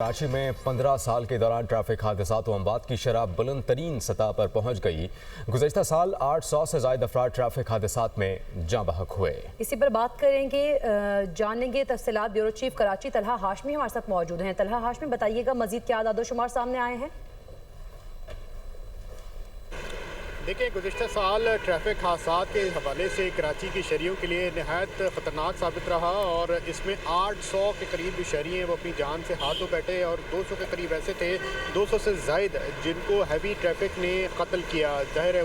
कराची में 15 साल के दौरान ट्रैफिक हादसात व अमवात की शरह बुलंद तरीन सतह पर पहुँच गई। गुज़श्ता साल 800 से ज़ायद अफराद ट्रैफिक हादसात में जाँ बहक हुए। इसी पर बात करेंगे, जानेंगे तफसीलात। ब्यूरो चीफ कराची तलहा हाशमी हमारे साथ मौजूद हैं। तलहा हाशमी, बताइएगा मजीद क्या आदाद-ओ-शुमार सामने आए हैं? देखिए, गुज़श्ता साल ट्रैफिक हादसात के हवाले से कराची की शहरियों के लिए नहायत ख़तरनाक साबित रहा और इसमें 800 के करीब जो शहरी हैं वो अपनी जान से हाथ धो बैठे और 200 के करीब ऐसे थे, 200 से ज़ायद जिनको हैवी ट्रैफिक ने कत्ल किया। ज़ाहिर है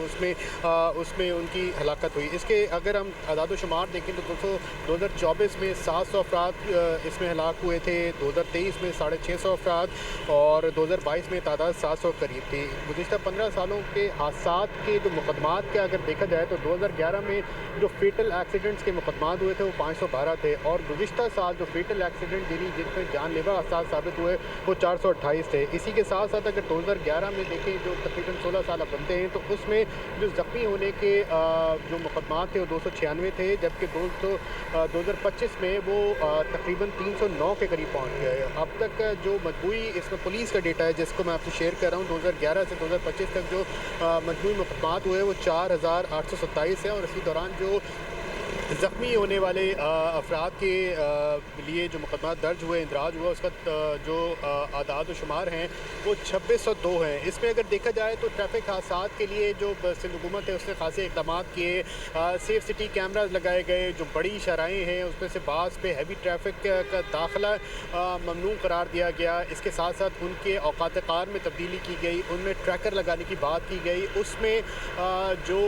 उसमें उनकी हलाकत हुई। इसके अगर हम आदाद-ओ-शुमार देखें तो 2024 में 700 अफराद इसमें हलाक हुए थे, 2023 में 650 अफराद और 2022 में तादाद 700 करीब थी। गुज़श्ता 15 सालों के हादसात के जो मुकदमात के अगर देखा जाए तो 2011 में जो फेटल एक्सीडेंट्स के मुकदमात हुए थे वो 512 थे और गुज़श्ता साल जो फेटल एक्सीडेंट जिनमें जानलेवा हादसात साबित हुए वो 428 थे। इसी के साथ साथ अगर 2011 में देखें जो तकरीबन 16 साल बनते हैं तो उसमें जो ज़ख्मी होने के जो मुकदमात थे वो 296 थे, जबकि 2025 में वो तकरीबन 309 के करीब पहुँच गए। अब तक जो मजबूरी इसमें पुलिस का डेटा है जिसको मैं आपसे शेयर कर रहा हूँ, 2011 से 2025 तक जो मजबूरी मुकदमात हुए वो 4827 है और इसी दौरान जो ज़ख्मी होने वाले अफराद के लिए जो मुकदमा दर्ज हुए, इंदराज हुआ, उसका जो आदाद व शुमार हैं वो 2602 हैं। इसमें अगर देखा जाए तो ट्रैफिक हादसात के लिए जो सिंध हुकूमत है उसने खासे इक़दाम किए। सेफ सिटी कैमराज लगाए गए, जो बड़ी शराहें हैं उसमें से बास पे हैवी ट्रैफिक का दाखिला ममनू करार दिया गया। इसके साथ साथ उनके औकात कार में तब्दीली की गई, उनमें ट्रैकर लगाने की बात की गई, उसमें जो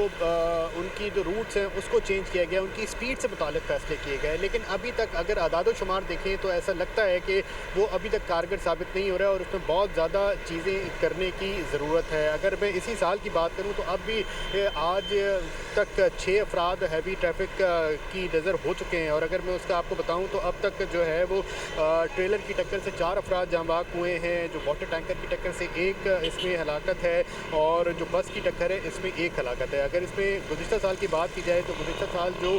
उनकी जो रूट्स हैं उसको चेंज किया गया, उनकी स्पीड से मुतालिक फैसले किए गए। लेकिन अभी तक अगर आदाद-ओ-शुमार देखें तो ऐसा लगता है कि वो अभी तक कारगर साबित नहीं हो रहा है और उसमें बहुत ज़्यादा चीज़ें करने की ज़रूरत है। अगर मैं इसी साल की बात करूं तो अब भी आज तक 6 अफराद हैवी ट्रैफिक की नज़र हो चुके हैं और अगर मैं उसका आपको बताऊं तो अब तक जो है वो ट्रेलर की टक्कर से 4 अफराद जाँ बहक हुए हैं, जो वाटर टैंकर की टक्कर से 1 इसमें हलाकत है और जो बस की टक्कर है इसमें 1 हलाकत है। अगर इसमें गुज़श्ता साल की बात की जाए तो गुज़श्ता साल जो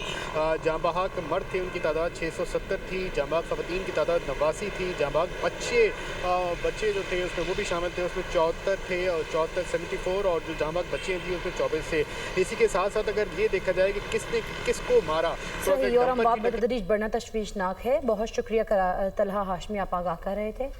जाँ बहक मर्द थे उनकी तादाद 670 थी, जाँ बहक ख़वातीन की तादाद 89 थी, जाँ बहक बच्चे जो थे उसमें वो भी शामिल थे, उसमें 74 थे और 74 और जो जाँ बहक बच्चियाँ थी उसमें 24 थे। इसी के साथ साथ अगर ये देखा जाए कि किसने किसको मारा तो बढ़ना तशवीशनाक है। बहुत शुक्रिया तलहा हाशमी, आप आगाह कर रहे थे।